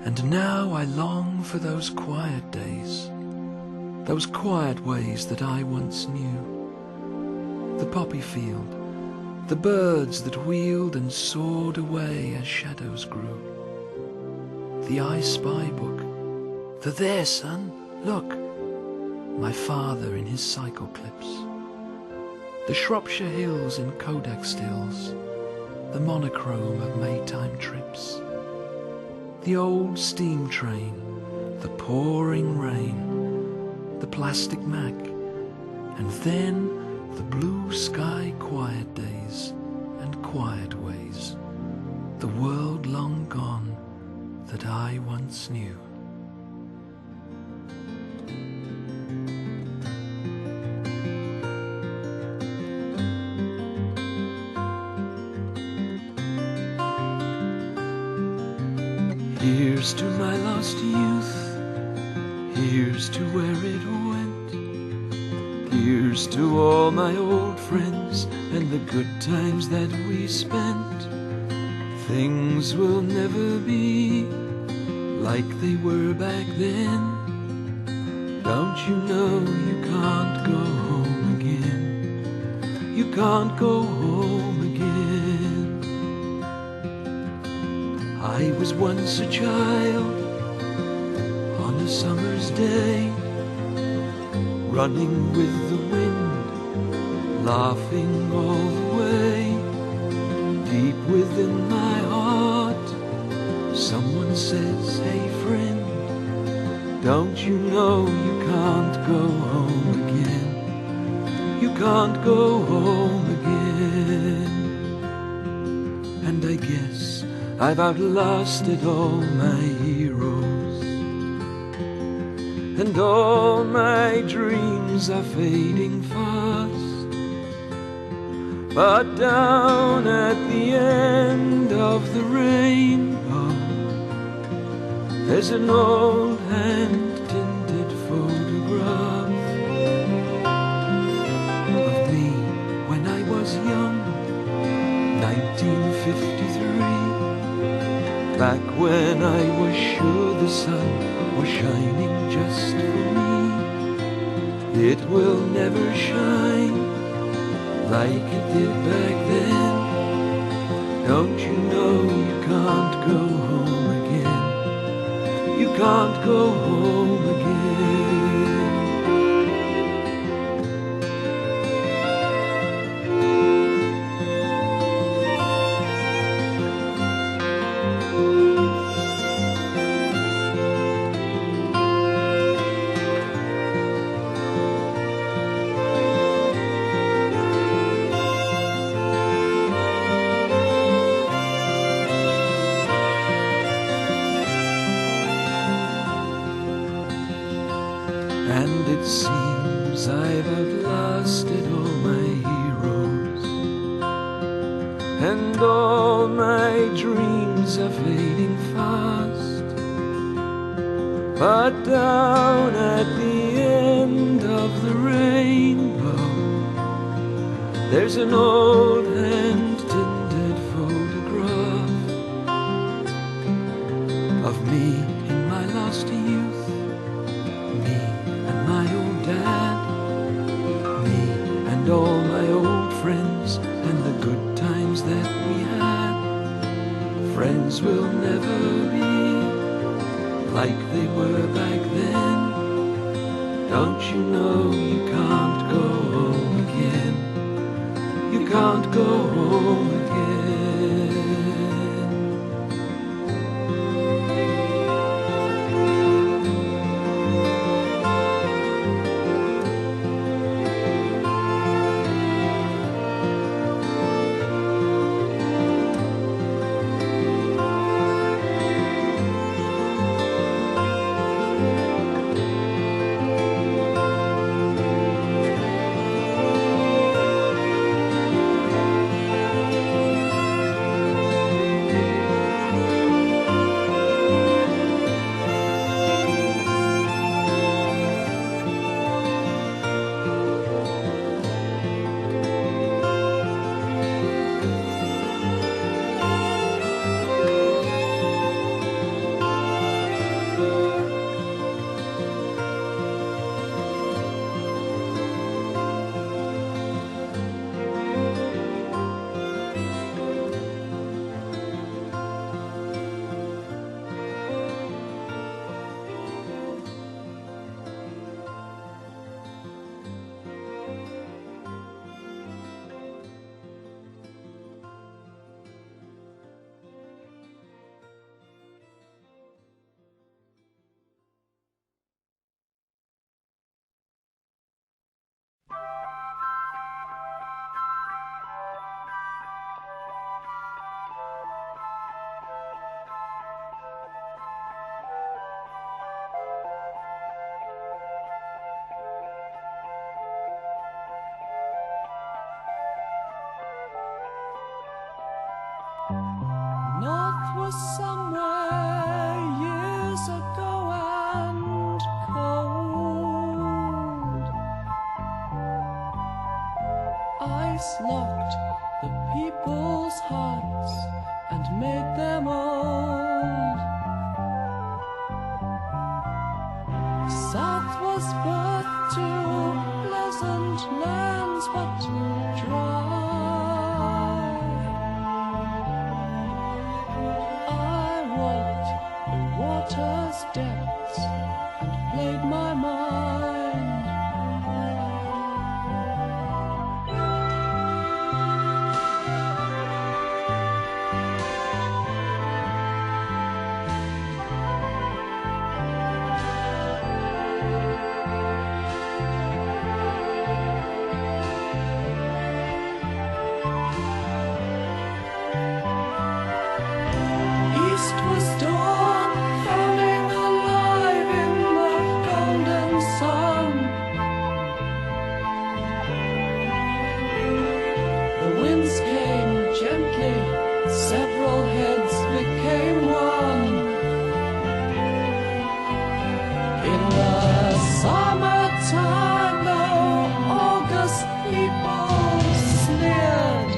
And now I long for those quiet days, those quiet ways that I once knew. The poppy field, the birds that wheeled and soared away as shadows grew. The I Spy book, the "There, son, look," my father in his cycle clips. The Shropshire hills in Kodak stills, the monochrome of Maytime trips. The old steam train, the pouring rain, the plastic Mac, and then the blue sky quiet days and quiet ways, the world long gone that I once knew. Here's to my lost youth, here's to where it went. Here's to all my old friends and the good times that we spent. Things will never be like they were back then. Don't you know you can't go home again? You can't go home again. I was once a child on a summer's day, running with the wind, laughing all the way. Deep within my heart, someone says, "Hey friend, don't you know you can't go home again? You can't go home again." And I guess I've outlasted all my heroes, and all my dreams are fading fast. But down at the end of the rainbow, there's an old hand-tinted photograph of me when I was young, 1953. Back when I was sure the sun was shining just for me. It will never shine like it did back then. Don't you know you can't go home again? You can't go home again. And it seems I've outlasted all my heroes, and all my dreams are fading fast. But down at the end of the rainbow, there's an old hand-tinted photograph of me in my lost youth, me and my old dad, me and all my old friends and the good times that we had. Friends will never be like they were back then. Don't you know you can't go home again? You can't go home again. North was somewhere years ago and cold. Ice locked the people's hearts and made them old. South was birth to pleasant lands but dry. I walked the water's depths and played my mind. East was dawn, coming alive in the golden sun. The winds came gently, several heads became one. In the summertime, the August people sneered.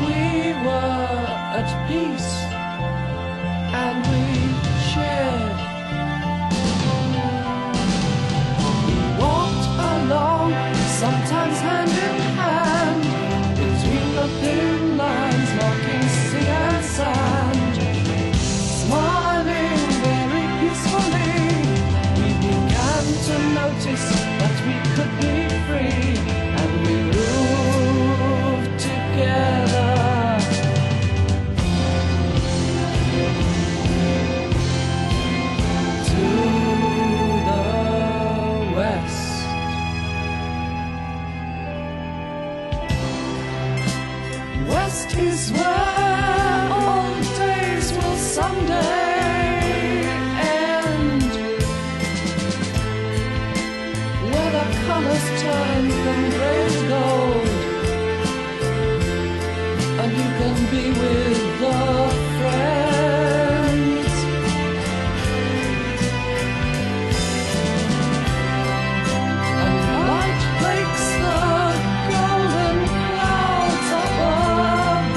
We were at peace, and we cheered. We walked along, sometimes hand in hand, between the thin lines marking sea and sand. Smiling very peacefully, we began to notice that we could be free, and we moved together. To the west. West is where all days will someday end, where the colors turn from gray to gold, and you can be with the friends. And light breaks the golden clouds above.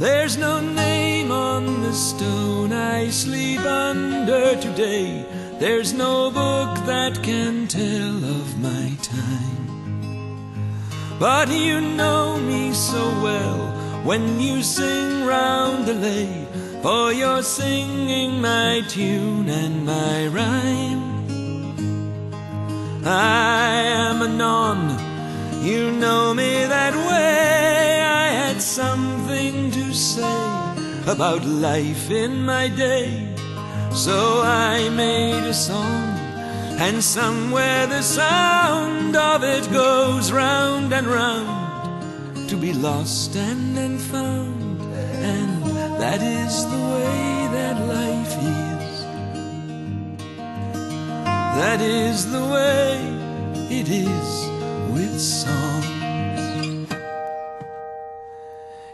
There's no name on the stone I sleep under today. There's no book that can tell of my time. But you know me so well when you sing round the lay, for you're singing my tune and my rhyme. I am a non, you know me that way. I had something to say about life in my day, so I made a song, and somewhere the sound of it goes round and round, to be lost and then found. And that is the way that life is. That is the way it is with songs.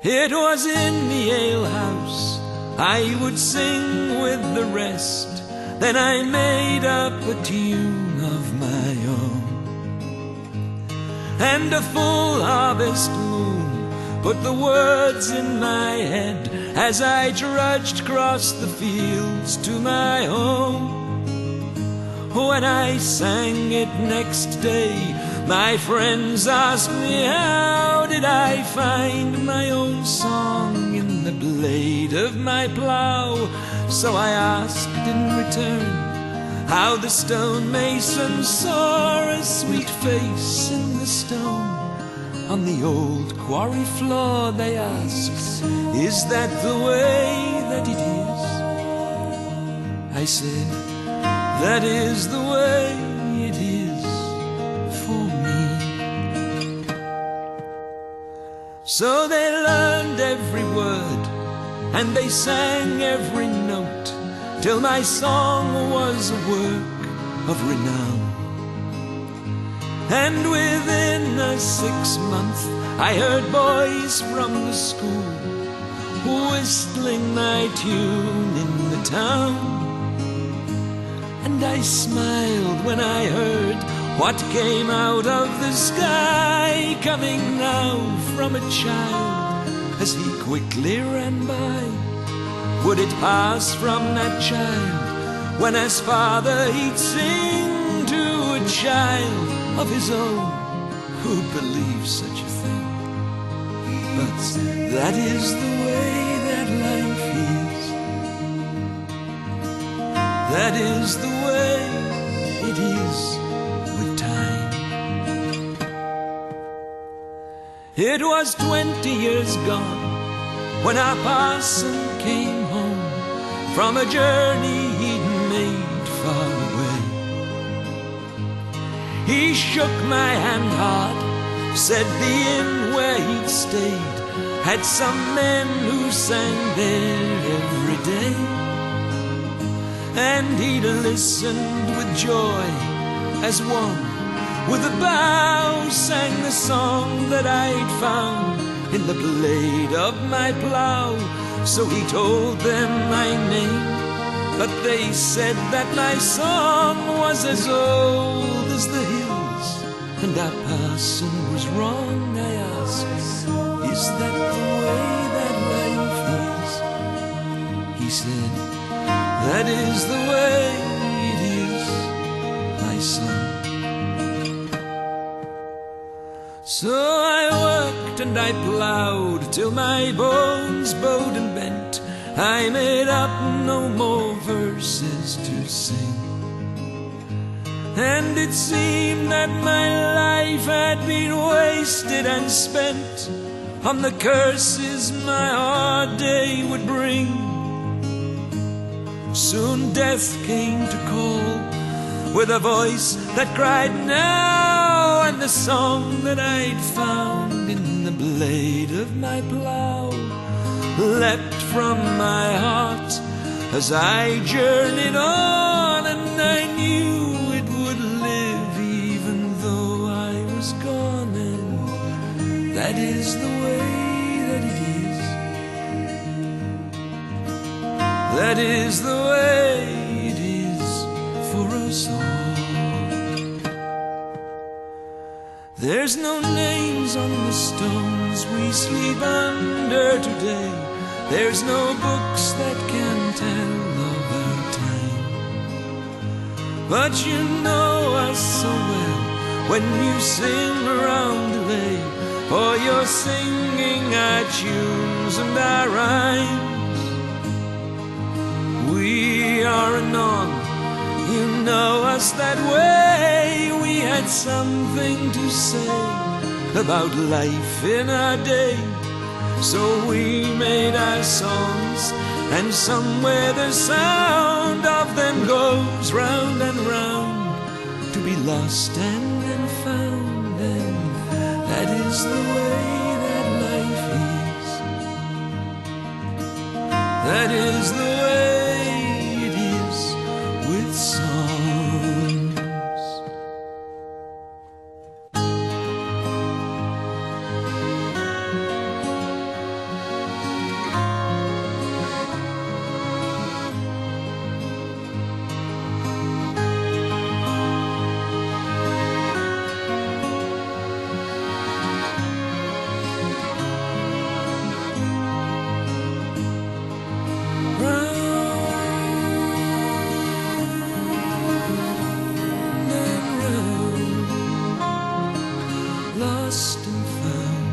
It was in the alehouse I would sing with the rest, then I made up a tune of my own. And a full harvest moon put the words in my head as I trudged across the fields to my home. When I sang it next day, my friends asked me how did I find my own song in the blade of my plough. So I asked in return how the stonemason saw a sweet face in the stone. On the old quarry floor they asked, is that the way that it is? I said, that is the way it is for me. So they learned every word and they sang every note, till my song was a work of renown. And within a 6 month I heard boys from the school whistling my tune in the town. And I smiled when I heard what came out of the sky, coming now from a child as he quickly ran by. Would it pass from that child when as father he'd sing to a child of his own who'd believe such a thing? But that is the way that life is. That is the way it is with time. It was 20 years gone when our parson came home from a journey he'd made far away. He shook my hand hard, said the inn where he'd stayed had some men who sang there every day. And he'd listened with joy as one with a bow sang the song that I'd found in the blade of my plough. So he told them my name, but they said that my song was as old as the hills, and our parson was wrong. I asked, is that the way that life is? He said, that is the way it is, my son. So I worked and I ploughed till my bones bowed and bent. I made up no more verses to sing, and it seemed that my life had been wasted and spent on the curses my hard day would bring. Soon death came to call with a voice that cried now, and the song that I'd found in the blade of my plough leapt from my heart as I journeyed on, and I knew it would live even though I was gone. And that is the way that it is. That is the way it is for us all. There's no names on the stones we sleep under today. There's no books that can tell of our time, but you know us so well when you sing around the lay, for you're singing our tunes and our rhymes. We are anon, you know us that way. We had something to say about life in our day, so we made our songs, and somewhere the sound of them goes round and round, to be lost and then found. And that is the way that life is. That is the way it is with songs. Lost and found.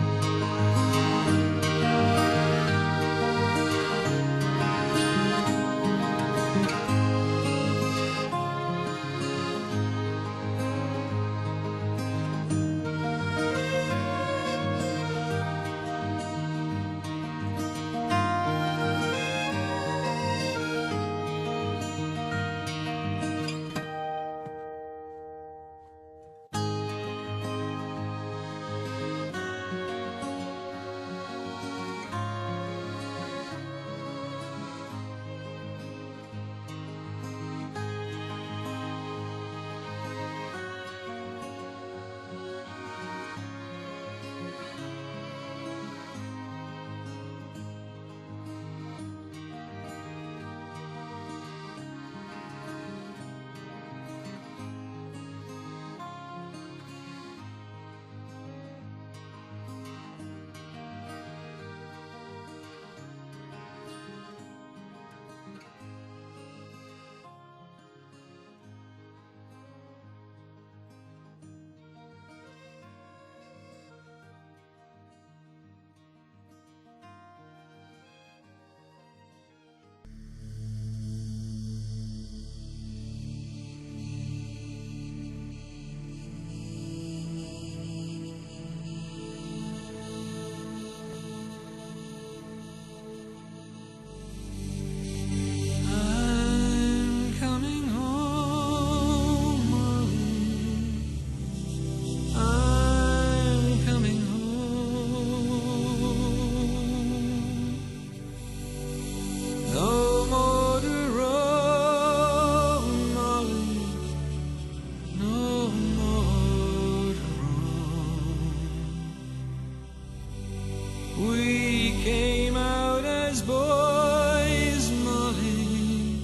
We came out as boys, Molly.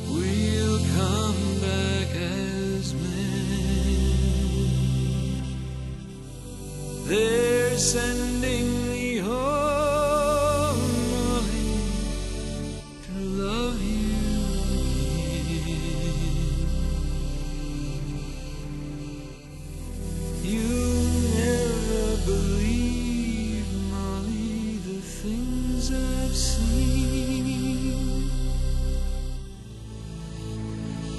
We'll come back as men. They're sending me home, Molly, to love you again. You never believe, Molly, the things I've seen,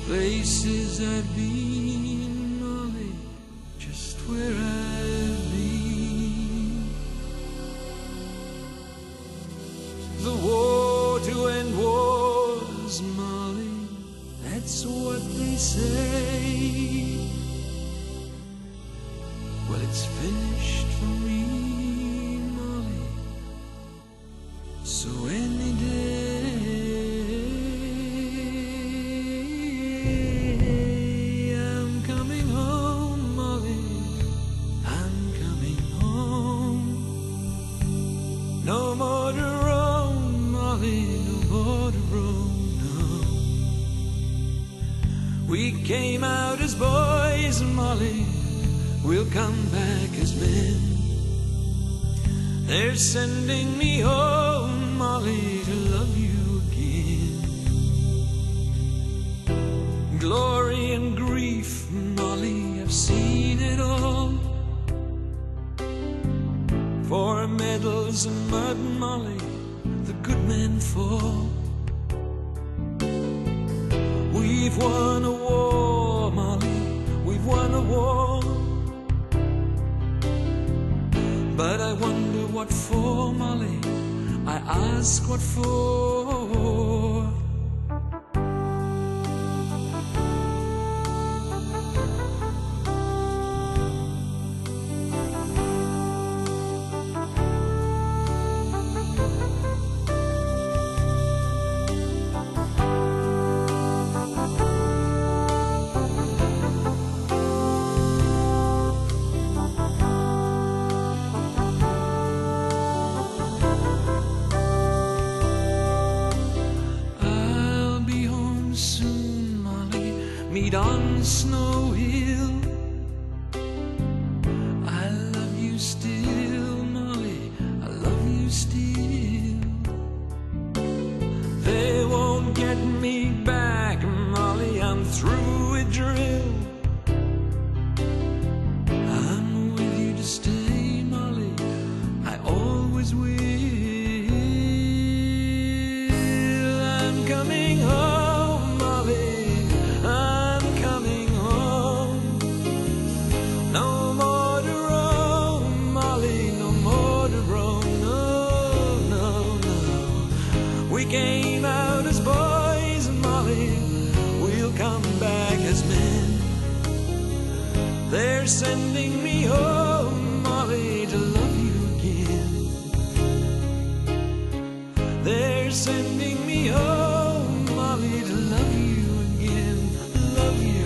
places I've been, Molly, just where I've been. The war to end wars, Molly, that's what they say. Well, it's finished for me, Molly, so any day I'm coming home, Molly, I'm coming home. No more to roam, Molly, no more to roam, no. We came out as boys, Molly, we'll come back as men. They're sending me home, Molly, to love you again. Glory and grief, Molly, I've seen it all. For medals and mud, Molly, the good men fall. We've won a war, Molly, we've won a war. But I wonder what for, Molly, I ask what for. Meet on Snow Hill. I love you still, Molly, I love you still. They won't get me back, Molly, I'm through with drill. I'm with you to stay, Molly, I always will. I'm coming home, Molly, no more to roam, Molly, no more to roam, no, no, no. We came out as boys, Molly, we'll come back as men. They're sending me home, Molly, to love you again. They're sending me home, Molly, to love you again. Love you again.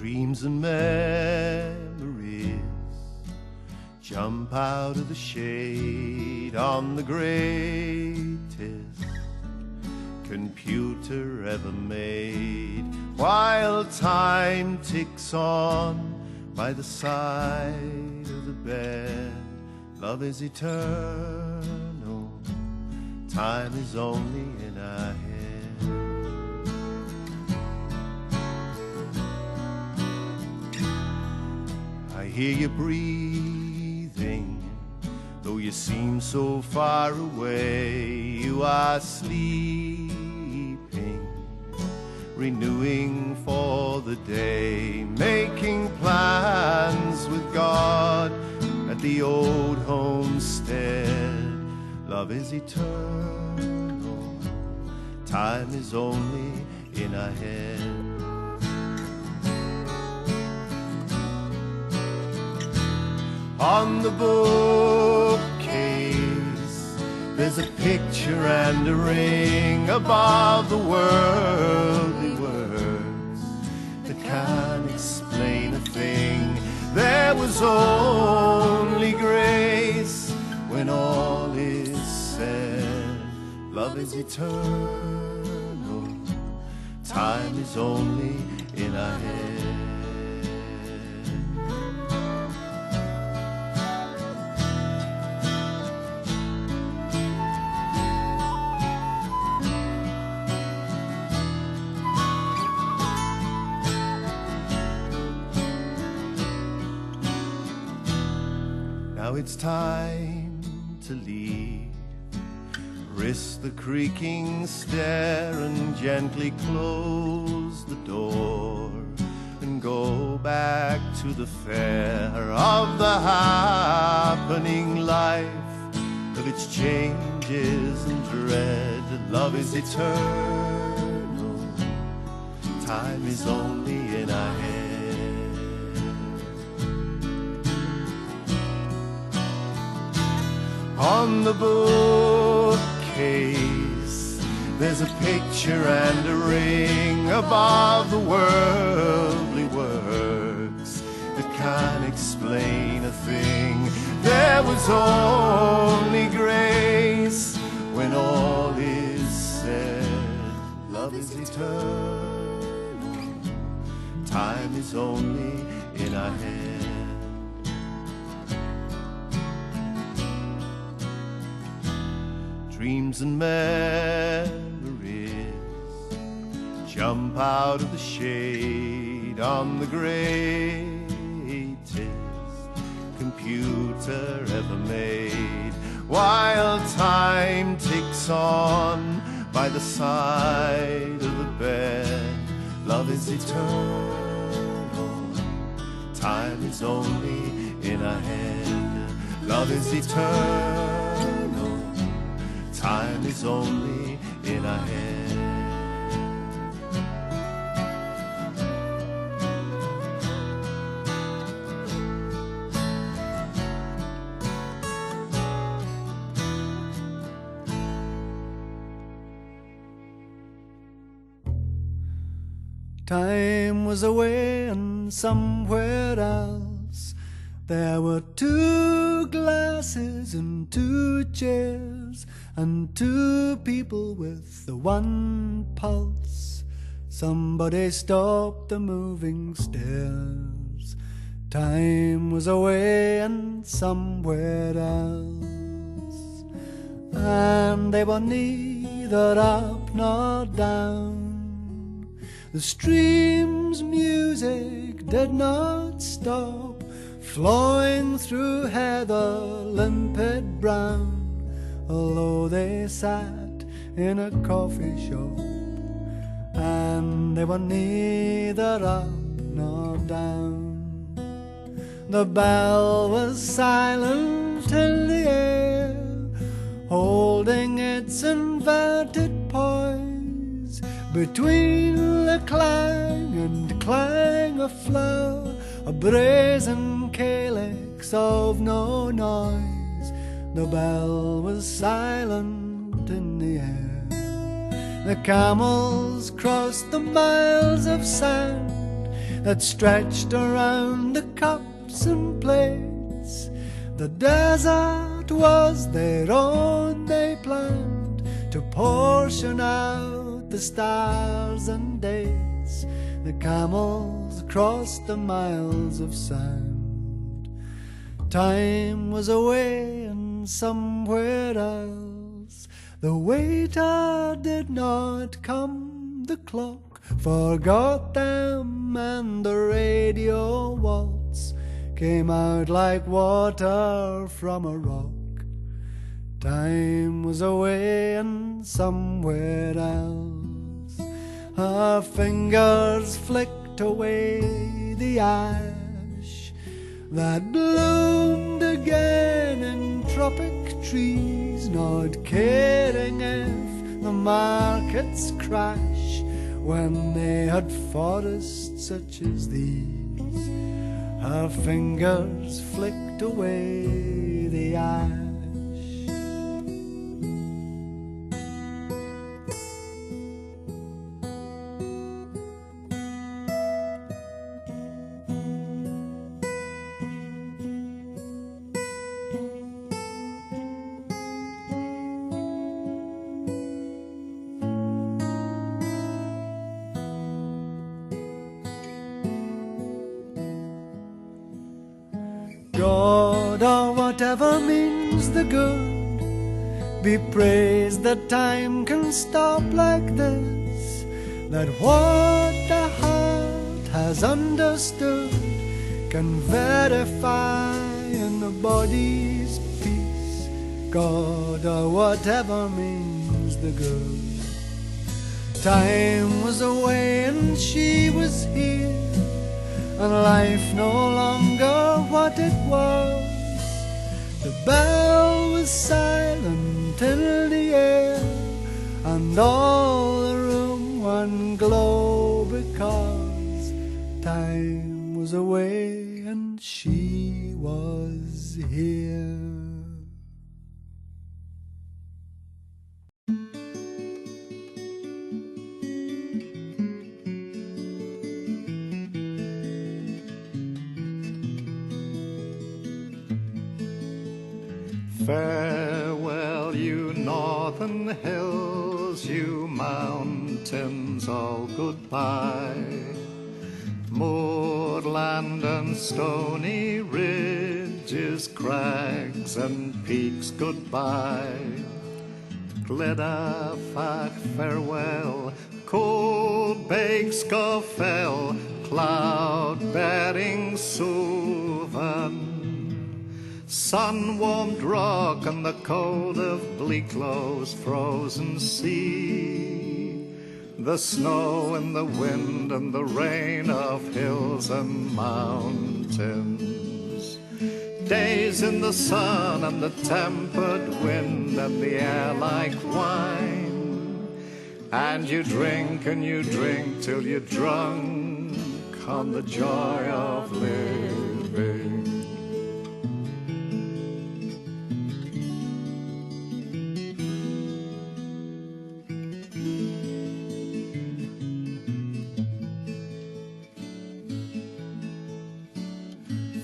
Dreams and memories jump out of the shade on the greatest computer ever made, while time ticks on by the side of the bed. Love is eternal, time is only in our head. I hear you breathing, though you seem so far away. You are sleeping, renewing for the day, making plans with God at the old homestead. Love is eternal, time is only in our head. On the bookcase, there's a picture and a ring above the worldly words that can't explain a thing. There was only grace when all is said. Love is eternal, time is only in our head. Now it's time to to leave. Risk the creaking stair and gently close the door, and go back to the fair of the happening life, of its changes and dread. Love is eternal, time is only in our head. On the bookcase there's a picture and a ring above the worldly works that can't explain a thing. There was only grace when all is said. Love is eternal, time is only in our head. Dreams and memories jump out of the shade on the greatest computer ever made, while time ticks on by the side of the bed. Love is eternal, time is only in our head. Love is eternal, time is only in our head. Time was away and somewhere else. There were 2 glasses and 2 chairs, and 2 people with the 1 pulse. Somebody stopped the moving stairs. Time was away and somewhere else, and they were neither up nor down. The stream's music did not stop, flowing through heather limpid brown, although they sat in a coffee shop, and they were neither up nor down. The bell was silent in the air, holding its inverted poise between the clang and clang of flower, a brazen calyx of no noise. The bell was silent in the air. The camels crossed the miles of sand that stretched around the cups and plates. The desert was their own, they planned to portion out the stars and dates. The camels crossed the miles of sand. Time was away and somewhere else. The waiter did not come, the clock forgot them, and the radio waltz came out like water from a rock. Time was away and somewhere else. Her fingers flicked away the ash that bloomed again in tropic trees, not caring if the markets crash when they had forests such as these. Her fingers flicked away the ash. God, or whatever means the good, be praised that time can stop like this, that what the heart has understood can verify in the body's peace. God, or whatever means the good. Time was away and she was here, and life no longer what it was. The bell was silent in the air, and all the room one glow, because time was away and she was here. Farewell, you northern hills, you mountains, all goodbye. Moorland and stony ridges, crags and peaks, goodbye. Gledafach, farewell, cold bake Scafell, cloud-bearing Suvan. Sun-warmed rock and the cold of Bleaklow's frozen sea, the snow and the wind and the rain of hills and mountains, days in the sun and the tempered wind and the air like wine, and you drink till you're drunk on the joy of living.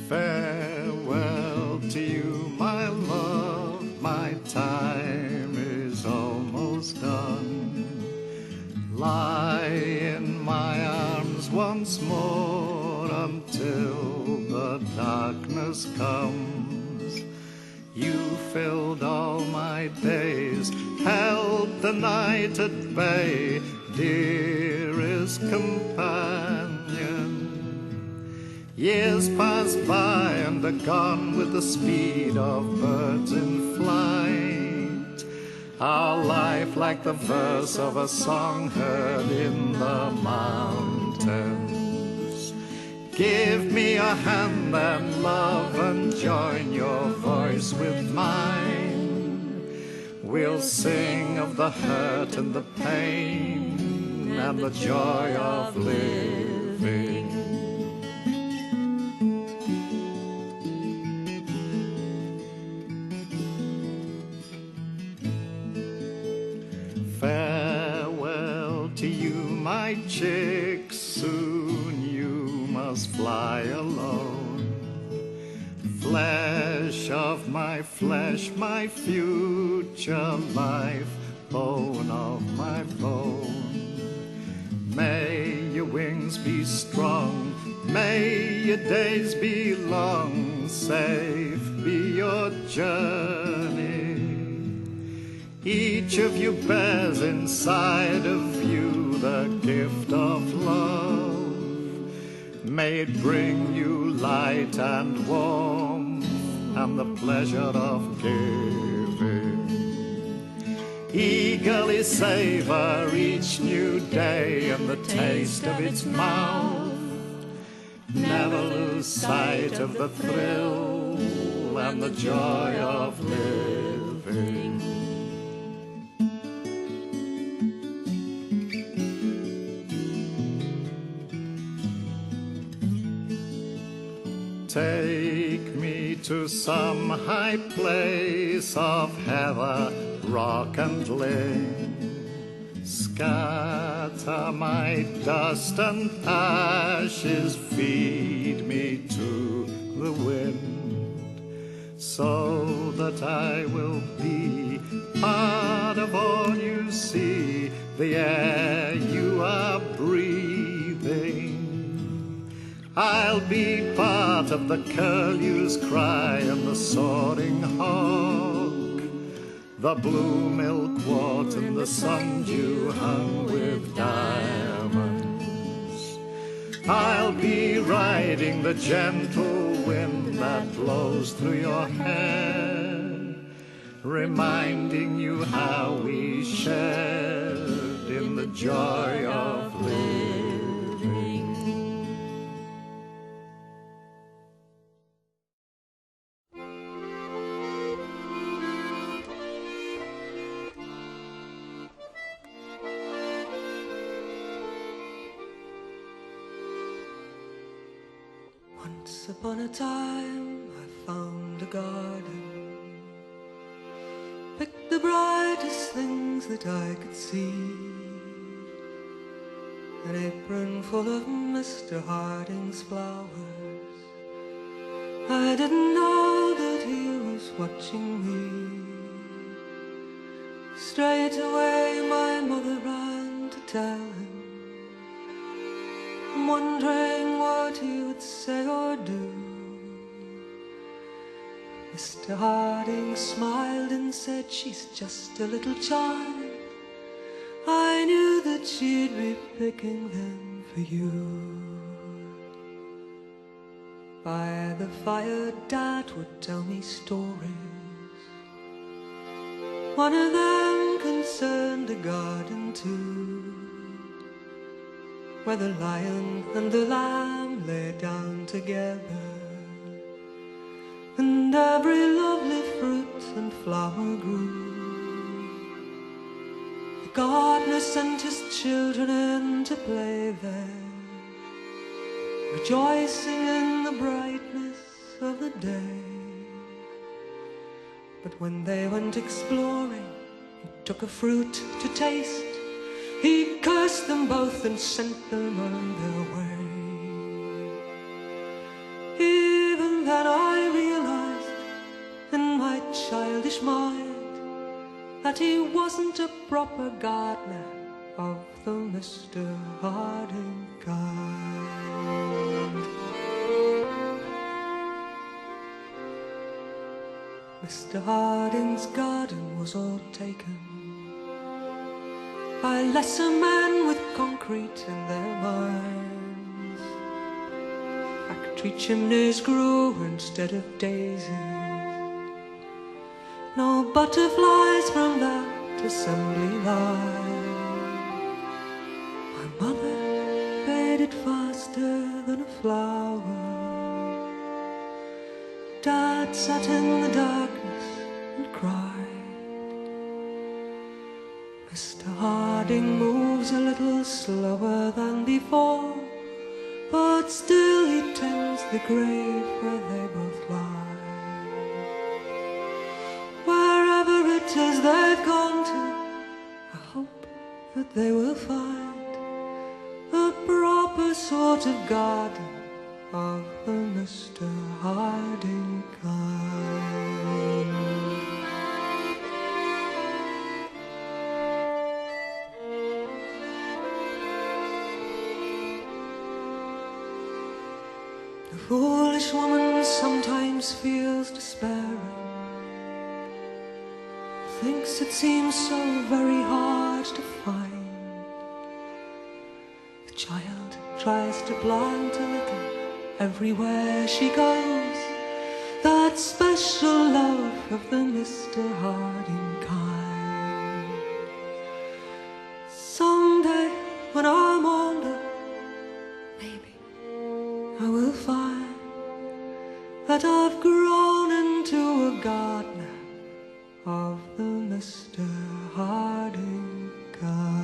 Farewell to you, my love, my time is almost done. Lie in my arms once more until the darkness comes. You filled all my days, held the night at bay, dearest companion. Years pass by and are gone with the speed of birds in flight. Our life like the verse of a song heard in the mountains. Give me a hand and love and join your voice with mine. We'll sing of the hurt and the pain and the joy of living. Farewell to you, my chick, soon you must fly alone. Flesh of my flesh, my future life, bone of my bone. May your wings be strong, may your days be long, safe be your journey. Each of you bears inside of you the gift of love. May it bring you light and warmth and the pleasure of giving. Eagerly savor each new day and the taste of its mouth. Never lose sight of the thrill and the joy of living. Take me to some high place of heather, rock and ling. Scatter my dust and ashes, feed me to the wind, so that I will be part of all you see, the air you are breathing. I'll be part of the curlew's cry and the soaring hawk, the blue milkwort and the sundew hung with diamonds. I'll be riding the gentle wind that blows through your hair, reminding you how we shared in the joy of living. Once upon a time I found a garden, picked the brightest things that I could see, an apron full of Mr. Harding's flowers. I didn't know that he was watching me. Straight away my mother ran to tell him, wondering what he would say or do. Mr. Harding smiled and said, she's just a little child. I knew that she'd be picking them for you. By the fire Dad would tell me stories. One of them concerned a garden too, where the lion and the lamb lay down together, and every lovely fruit and flower grew. The gardener sent his children in to play there, rejoicing in the brightness of the day. But when they went exploring and took a fruit to taste, he cursed them both and sent them on their way. Even then I realized in my childish mind that he wasn't a proper gardener of the Mr. Harding kind. Mr. Harding's garden was all taken by lesser men with concrete in their minds. Factory chimneys grew instead of daisies, no butterflies from that assembly line. My mother faded faster than a flower. Dad sat in the darkness and cried. Mr. Harding moves a little slower than before, but still he tends the grave where they both lie. Wherever it is they've gone to, I hope that they will find a proper sort of garden of the Mr. Harding kind. The foolish woman sometimes feels despairing, thinks it seems so very hard to find. The child tries to plant a little everywhere she goes, that special love of the Mr. Harding kind. Someday when I'm older, maybe I will find that I've grown into a gardener of the Mr. Harding kind.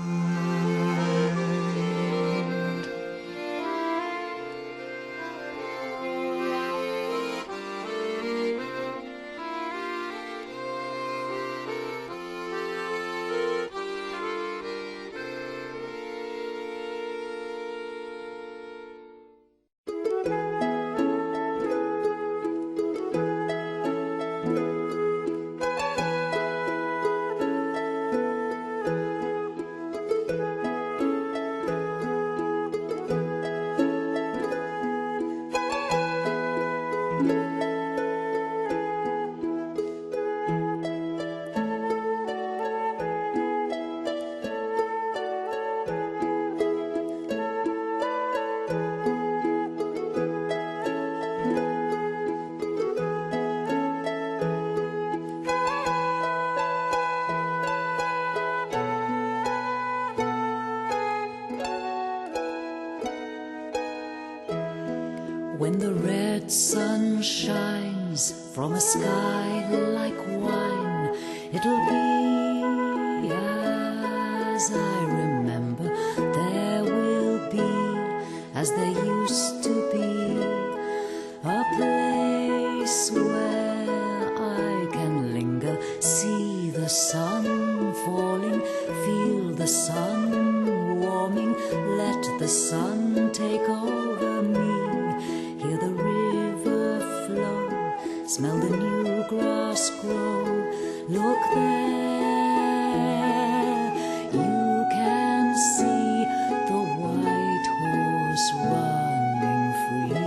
When the red sun shines from a sky like wine, it'll be as I remember. There will be, as there used to be, a place where I can linger, see the sun falling, feel the sun warming, let the sun take over me, hear the river flow, smell the new grass grow. Look there, you can see the white horse running free.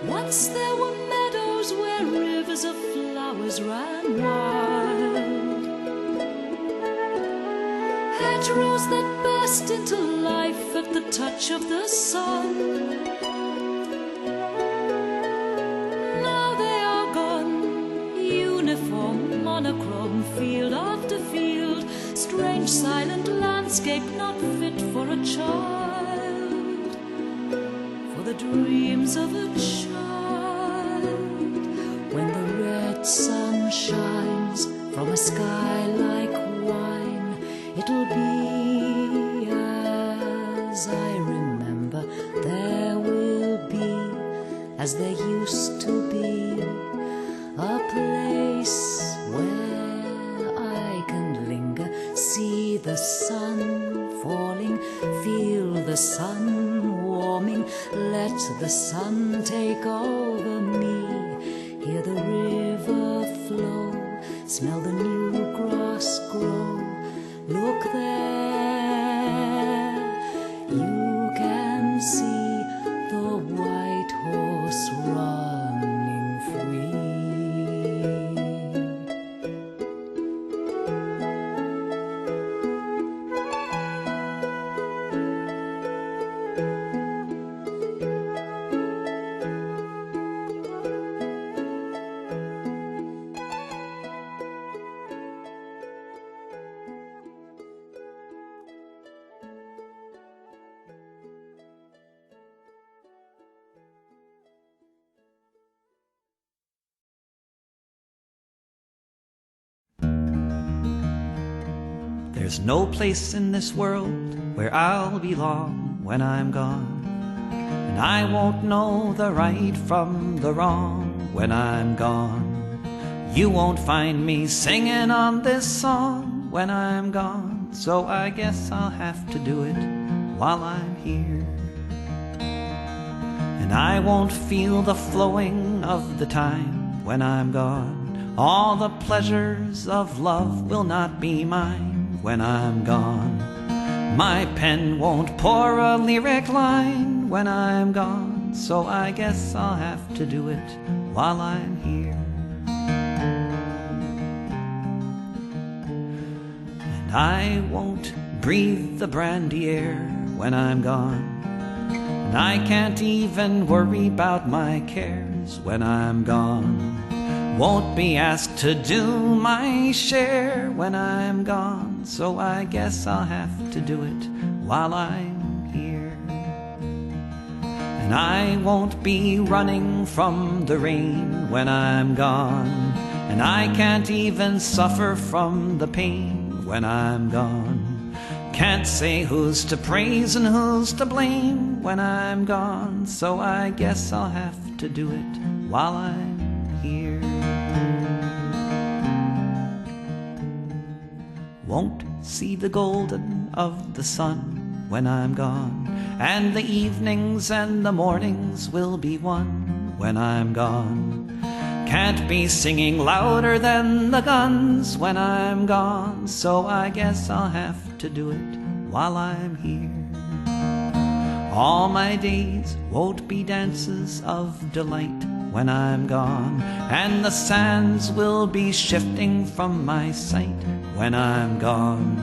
Once there were meadows where rivers of flowers ran wild, hedgerows that burst into life at the touch of the sun. Now they are gone, uniform, monochrome, field after field, strange silent landscape not fit for a child, for the dreams of a child. When the red sun shines from a sky like wine, it'll be as I remember. There will be, as there used to be, a place where I can linger, see the sun falling, feel the sun warming, let the sun take over me, hear the river flow, smell the new grass grow. Look there, you can see the white horse running free. There's no place in this world where I'll belong when I'm gone, and I won't know the right from the wrong when I'm gone. You won't find me singing on this song when I'm gone, so I guess I'll have to do it while I'm here. And I won't feel the flowing of the time when I'm gone. All the pleasures of love will not be mine when I'm gone. My pen won't pour a lyric line when I'm gone, so I guess I'll have to do it while I'm here. And I won't breathe the brandy air when I'm gone, and I can't even worry about my cares when I'm gone. Won't be asked to do my share when I'm gone, so I guess I'll have to do it while I'm here. And I won't be running from the rain when I'm gone, and I can't even suffer from the pain when I'm gone. Can't say who's to praise and who's to blame when I'm gone, so I guess I'll have to do it while I'm here. Won't see the golden of the sun when I'm gone, and the evenings and the mornings will be one when I'm gone. Can't be singing louder than the guns when I'm gone, so I guess I'll have to do it while I'm here. All my days won't be dances of delight when I'm gone, and the sands will be shifting from my sight when I'm gone.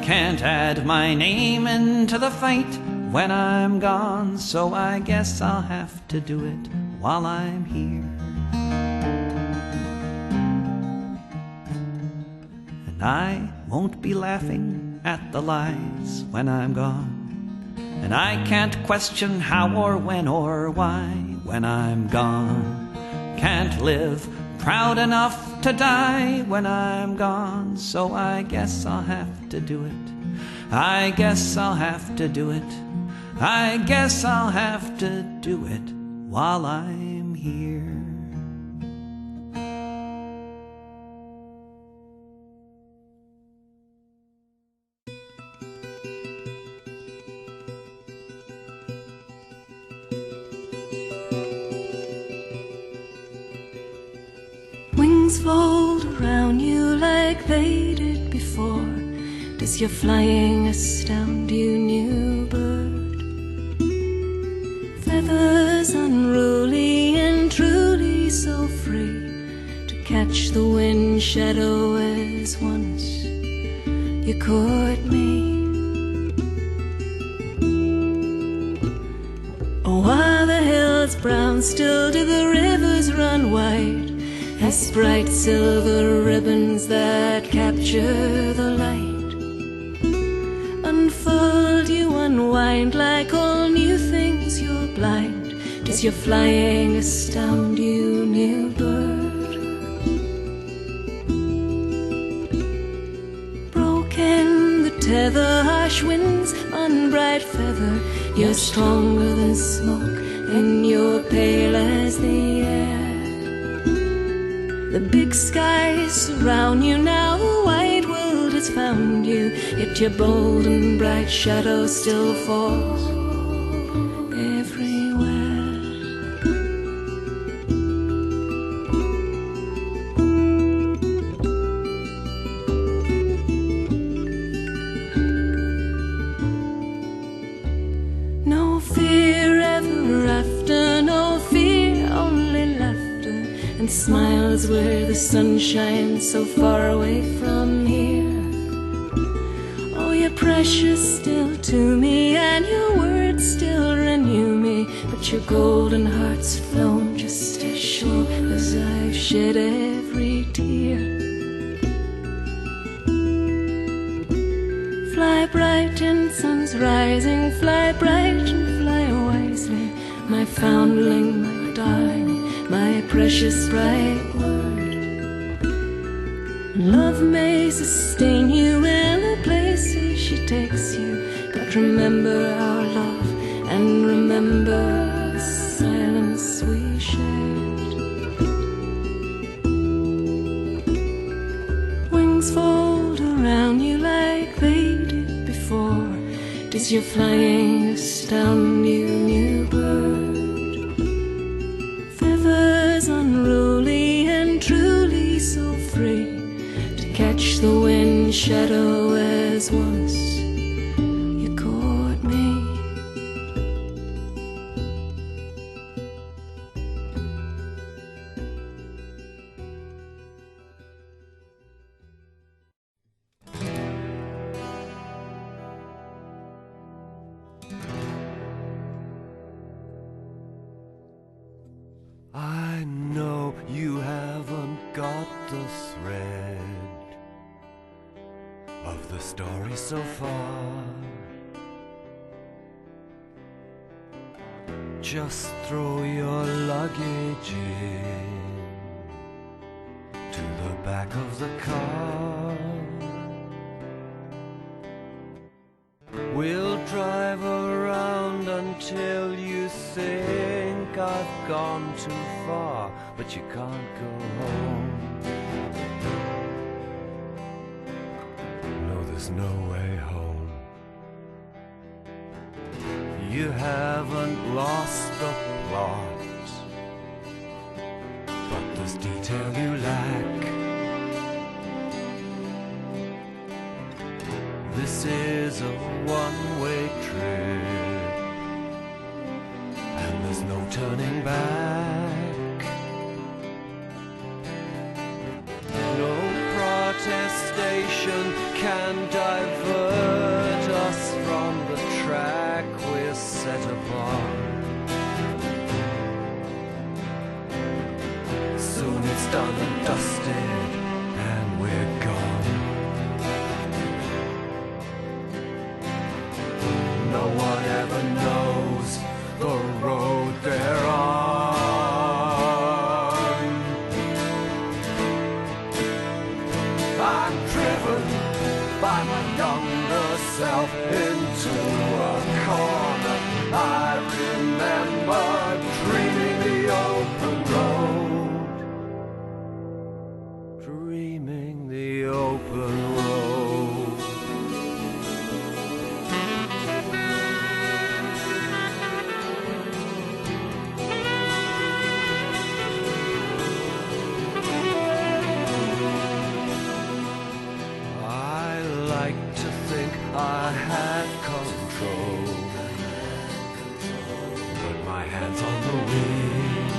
Can't add my name into the fight when I'm gone, so I guess I'll have to do it while I'm here. And I won't be laughing at the lies when I'm gone. And I can't question how or when or why when I'm gone. Can't live proud enough to die when I'm gone. So I guess I'll have to do it. I guess I'll have to do it. I guess I'll have to do it while I'm here. Wings fold around you like they did before. Does your flying astound you, new bird? Feathers unruly and truly so free to catch the wind shadow as once you caught me. Oh, are the hills brown still? Do the rivers run wide as bright silver ribbons that capture the light? Unfold, you unwind like all new things, you're blind. Does your flying astound you, new bird? Broken the tether, harsh winds on bright feather. You're stronger than smoke and you're pale as the air. The big skies surround you now, the wide world has found you, yet your bold and bright shadow still falls everywhere. No fear ever after, no fear, only laughter and smiles where the sun shines so far away from here. Oh, you're precious still to me and your words still renew me, but your golden heart's flown just as sure as I've shed every tear. Fly bright in sun's rising, fly bright and fly wisely, my foundling, my darling, my precious bright word. Love may sustain you in the places she takes you, but remember our love and remember the silence we shared. Wings fold around you like they did before. Does your flying astound you, new bird? Feathers unruly and truly so free to catch the wind shadow as once you caught me. I know you haven't got the thread of the story so far. Just throw your luggage in to the back of the car. We'll drive around until you think I've gone too far, but you can't go home. No, there's no way home. You haven't lost the plot, but there's detail you lack. This is a one-way trip, and there's no turning back. No protestation can divert us from the track we're set upon. Soon it's done and dusted, and we're gone. I'm driven by my younger self into a corner. I remember dreaming the open road, dreaming the open road. I like to think I had control, but my hands on the wheel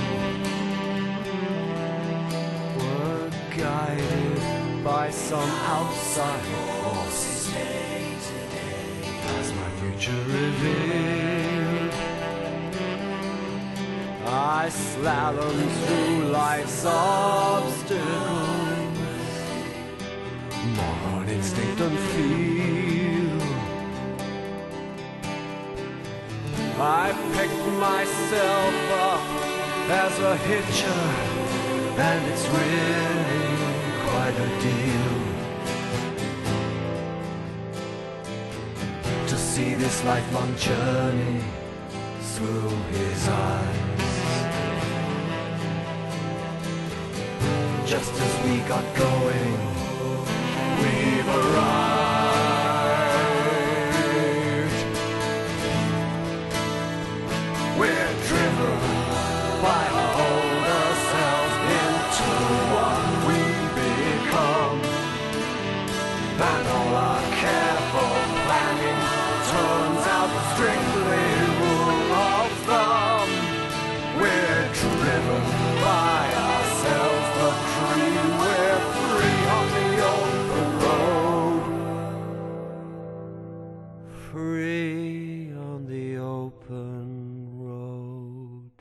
were guided by some outside force, as my future revealed. I slalom through life's obstacles, more on instinct and feel. I picked myself up as a hitcher, and it's really quite a deal to see this lifelong journey through his eyes. Just as we got going, we've arrived. We're driven by our older selves into what we become, and all our careful planning turns out strictly rule of thumb. We're driven by ourselves, but we're free on the open road. Free on the open road.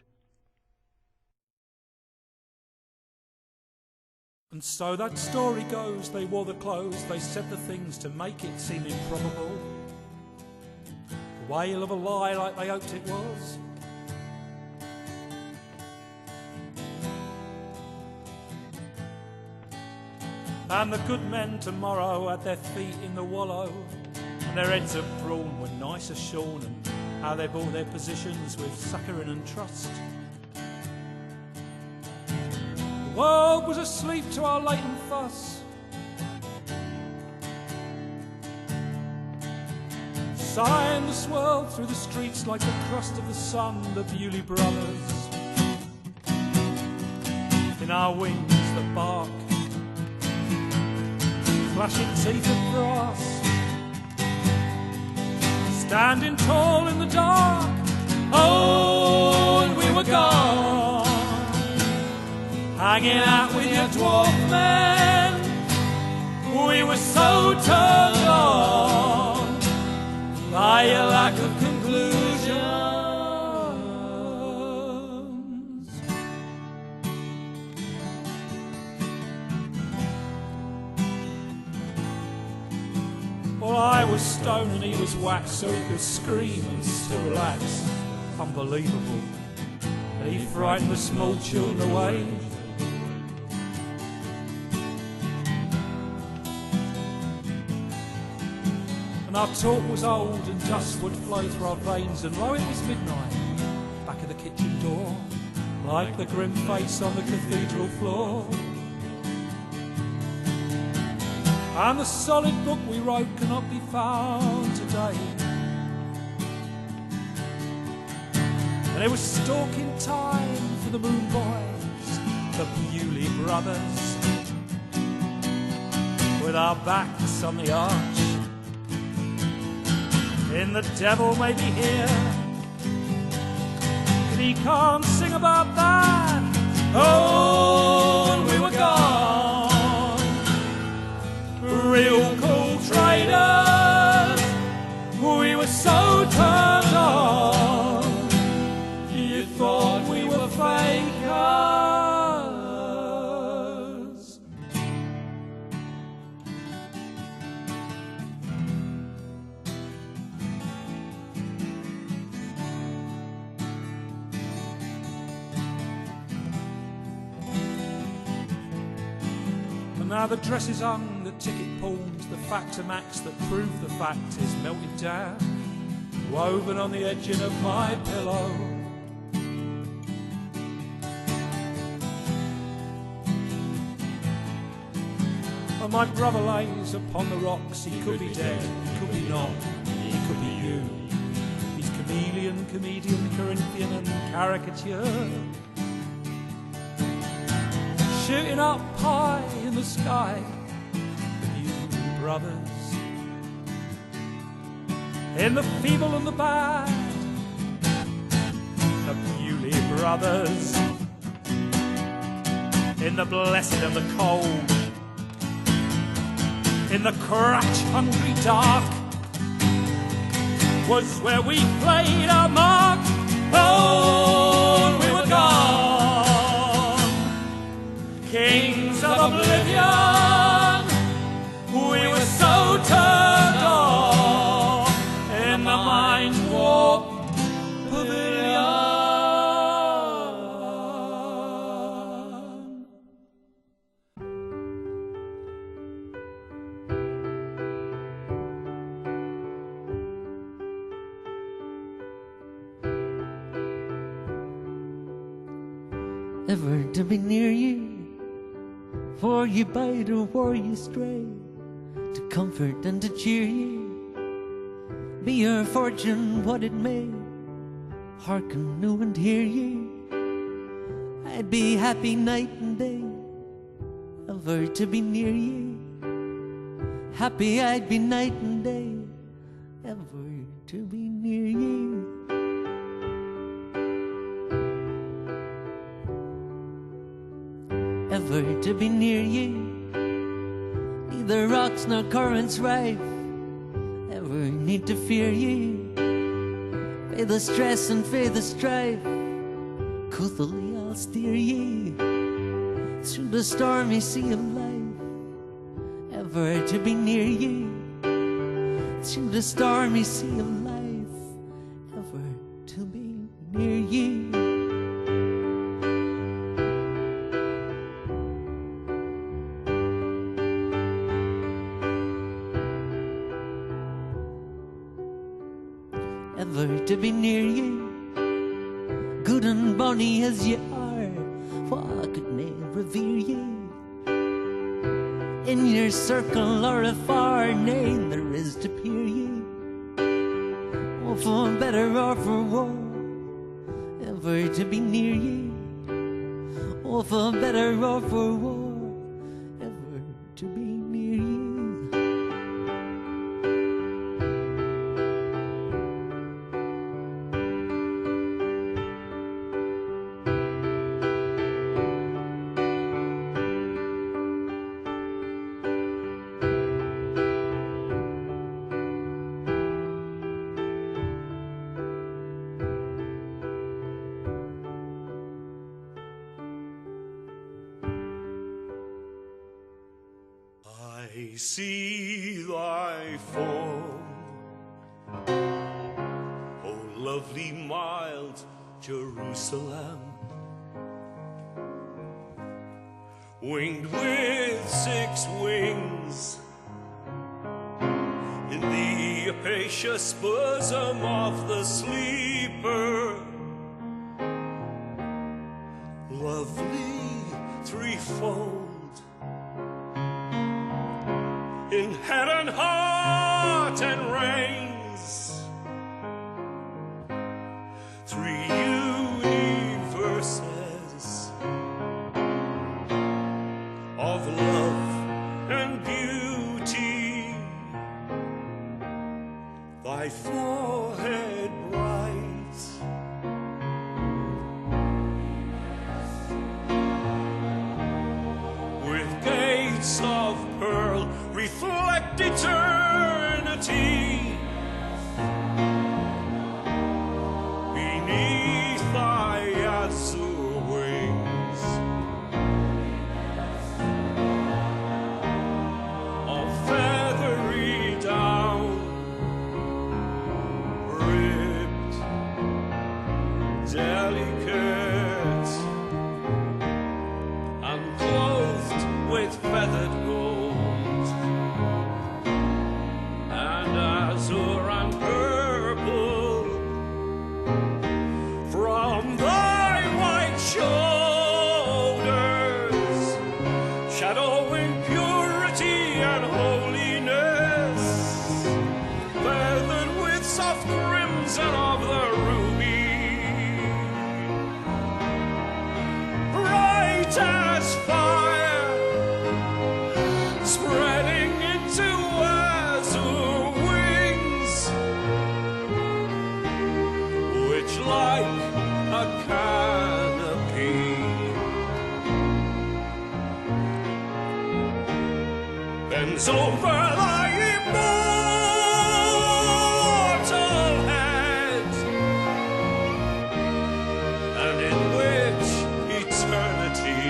And so that story goes, they wore the clothes, they said the things to make it seem improbable. The wail of a lie like they hoped it was. And the good men tomorrow had their feet in the wallow, and their heads of brawn were nicer shorn, and how they bought their positions with succouring and trust. The world was asleep to our latent fuss. Signs swirled through the streets like the crust of the sun, the Bewley brothers. In our wings that bark, flashing teeth of brass, standing tall in the dark. Oh, and we were gone, hanging out with your dwarf men. We were so turned on by your lack of conclusions. Well, I was stone and he was wax, so he could scream and still relax. Unbelievable. He frightened the small children away. And our talk was old and dust would flow through our veins, and lo, it was midnight, back of the kitchen door, like the grim face on the cathedral floor. And the solid book we wrote cannot be found today. And it was stalking time for the Moon Boys, the Bewley brothers, with our backs on the arch. And the devil may be here, but he can't sing about that. Oh, and we were gone, real cool traders. We were so turned on, you thought we were fakers. Now the dress is hung, the ticket pawns, the factor-max that prove the fact is melted down, woven on the edging of my pillow. And my brother lays upon the rocks. He could be dead, he could be not, he could be you. He's chameleon, comedian, Corinthian and caricature, shooting up high in the sky. You brothers, in the feeble and the bad, the Bewley brothers, in the blessed and the cold, in the crutch-hungry dark, was where we played our mark. Oh, we were gone, kings of oblivion. We were so turned on in the mind-warp pavilion. Ever to be near you, for you bite or for you stray, to comfort and to cheer you, be your fortune what it may, hearken, know and hear you. I'd be happy night and day, ever to be near you. Happy I'd be night and day, ever to be near you. Ever to be near you, neither rocks nor currents rife ever need to fear you. Fay the stress and fay the strife, coolly I'll steer you through the stormy sea of life, ever to be near you. Through the stormy sea of life, ever to be near you. Ever to be near you, good and bonny as you are, for I could never revere you. In your circle or afar, nay, there is to peer you. Oh, for better or for war, ever to be near you. Oh, for better or for war, ever to be near you. I see thy form, O lovely mild Jerusalem, winged with 6 wings, in the capacious bosom of the sleeper, lovely threefold, in head and heart and reins, 3 universes of love and beauty, thy forehead bright, with gates of pearl reflect eternity. Beneath thy azure wings of feathery down, ribbed, delicate, and clothed with feathered gold. bends over thy immortal head, and in which eternity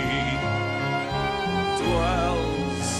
dwells.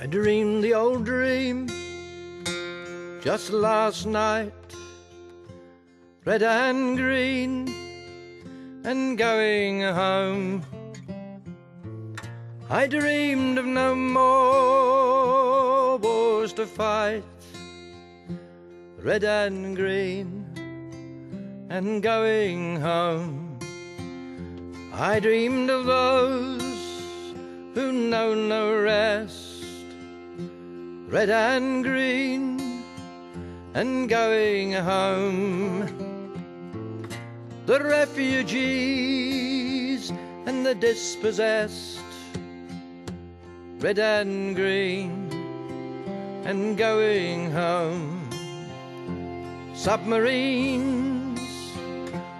I dreamed the old dream just last night, red and green, and going home. I dreamed of no more wars to fight, red and green, and going home. I dreamed of those who know no rest, red and green, and going home. The refugees and the dispossessed, red and green, and going home. Submarines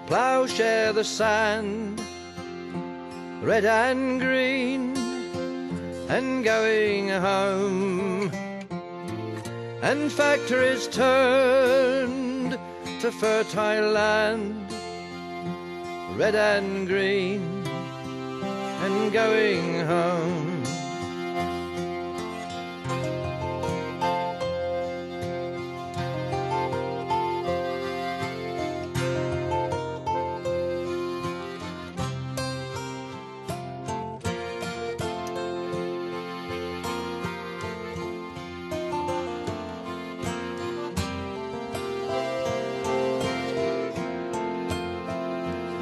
ploughshare the sand, red and green, and going home. And factories turned to fertile land, red and green, and going home.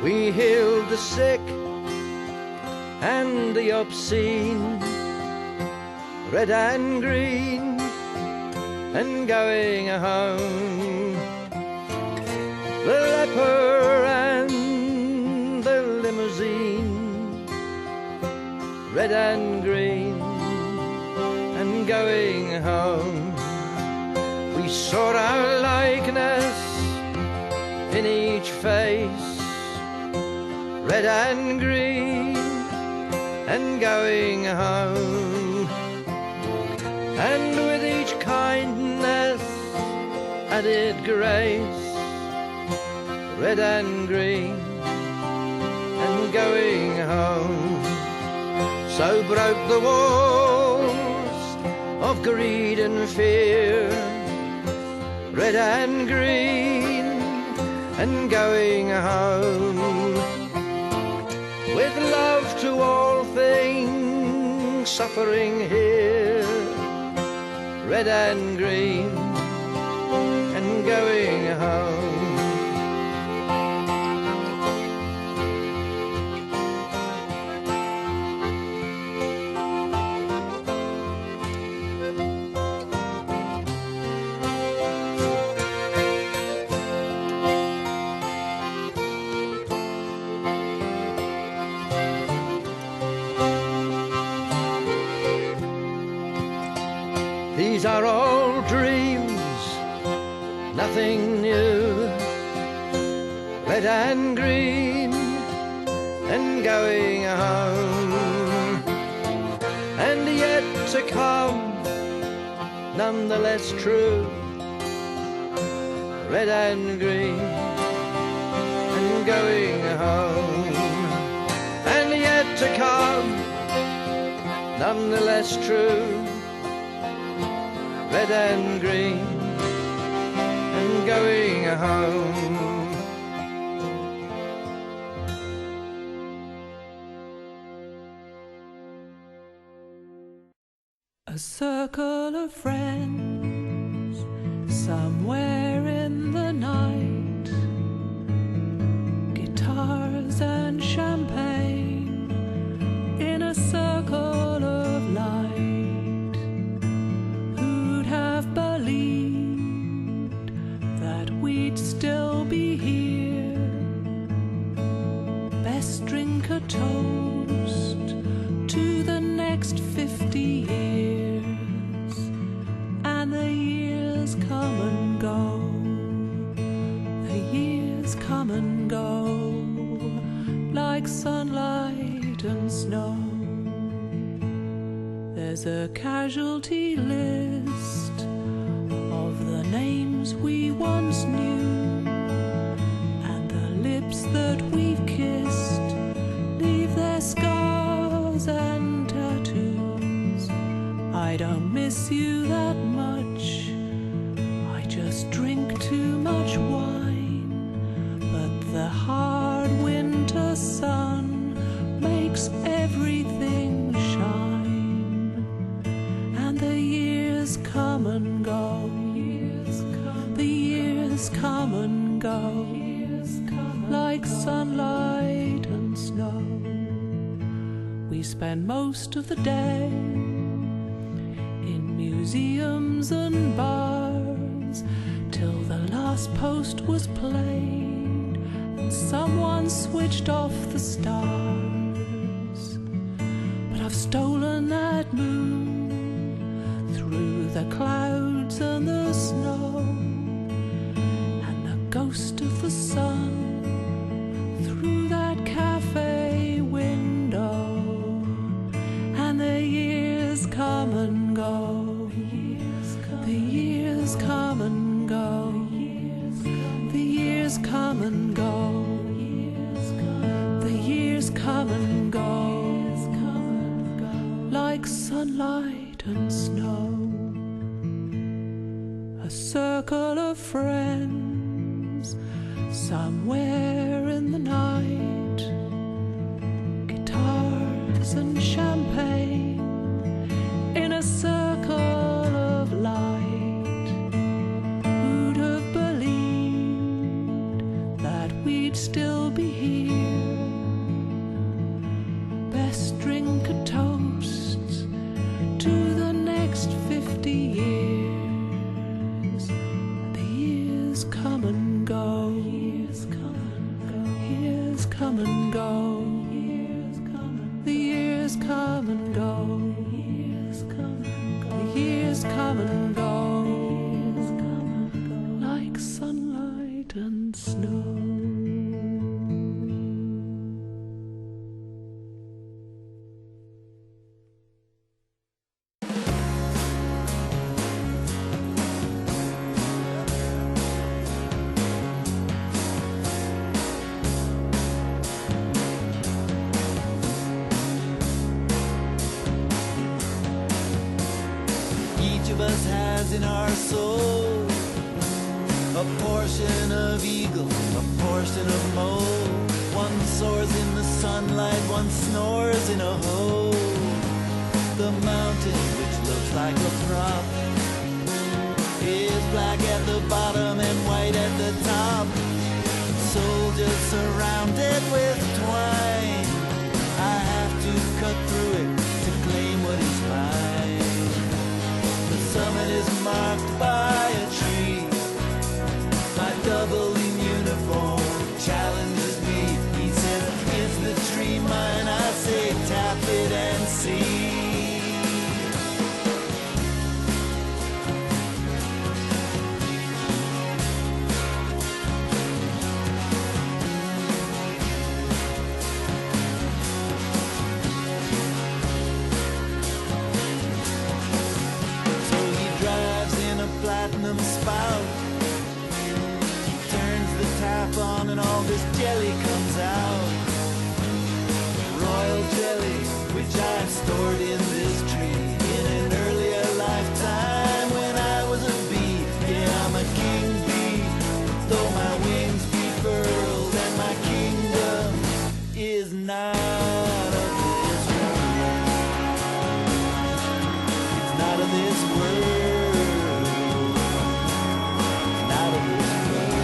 We healed the sick and the obscene, red and green, and going home. The leper and the limousine, red and green, and going home. We saw our likeness in each face, red and green, and going home. And with each kindness added grace, red and green, and going home. So broke the walls of greed and fear, red and green, and going home. With love to all things suffering here, red and green, and going home. These are all dreams, nothing new, red and green, and going home. And yet to come, nonetheless true. Red and green, and going home, and yet to come, nonetheless true. Red and green, and going home. A circle of friends somewhere in the night, guitars and champagne in a circle of light. Who'd have believed that we'd still be here? Best drink a toast to the next 50 years, and the years come and go, the years come and go, like sunlight and snow. There's a casualty list of the names we once knew, and the lips that we've kissed leave their scars and tattoos. I don't miss you that much, I just drink too much wine, but the hard winter sun makes everything shine, and the years come and go, the years come and go, like sunlight and snow. We spend most of the day in museums and bars till the last post was played and someone switched off the stars. But I've stolen that moon through the clouds and the snow, and the ghost of the sun through that cafe window. And the years come and go, the years come and go, the years come and go, the years come and go, like sunlight and snow. A circle of friends somewhere in the night, guitars and champagne in a circle of light. Who'd have believed that we'd still be here? Best drink a toast to the next 50 years. The years come and go, years come and go, years come and go, the years come and go, the years come and go, like sunlight and snow. Us has in our soul a portion of eagle, a portion of mole. One soars in the sunlight, one snores in a hole. The mountain, which looks like a prop, is black at the bottom and white at the top. Soldiers surrounded with twine, I have to cut through it to claim what is mine. The summit is marked by a tree. My double in uniform challenges me. He says, is the tree mine? I say, tap it and see. this jelly comes out. Royal jelly, which I've stored in this tree. In an earlier lifetime when I was a bee. Yeah, I'm a king bee, though my wings be furled, and my kingdom is not of this world. It's not of this world. Not of this world.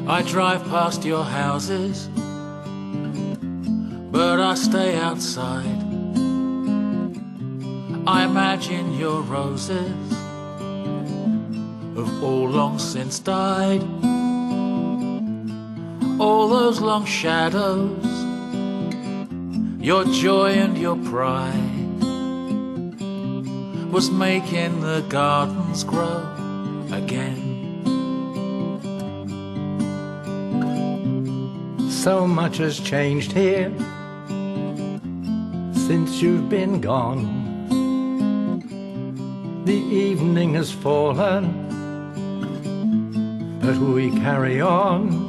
I drive past your houses, but I stay outside. I imagine your roses have all long since died. All those long shadows, your joy and your pride, was making the gardens grow again. So much has changed here since you've been gone. The evening has fallen, but we carry on.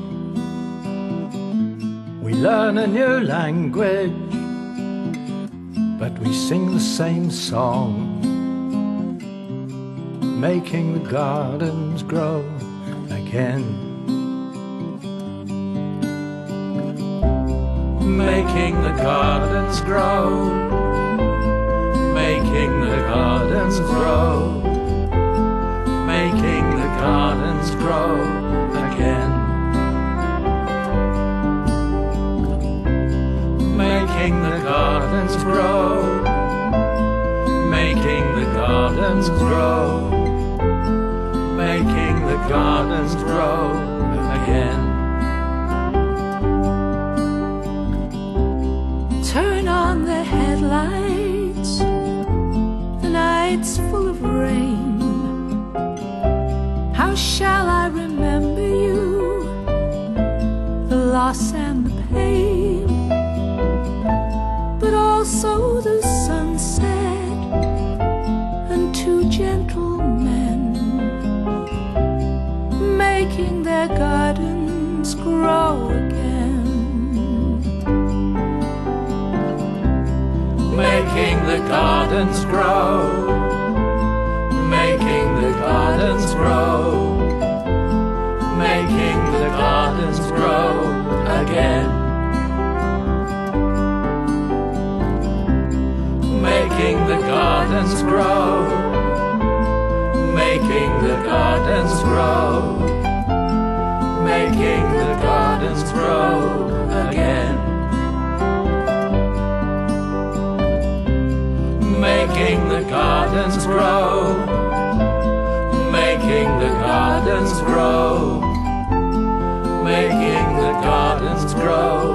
We learn a new language, but we sing the same song, making the gardens grow again. Making the gardens grow, making the gardens grow, making the gardens grow again. Making the gardens grow, making the gardens grow, making the gardens grow again. Turn on the headlights, the night's full of rain. How shall I remember you, the loss and the pain, but also the sunset and two gentle men making their gardens grow again. Making the gardens grow, making the gardens grow, making the gardens grow again. Making the gardens grow, making the gardens grow, making the gardens grow again. Making the gardens grow, making the gardens grow, making the gardens grow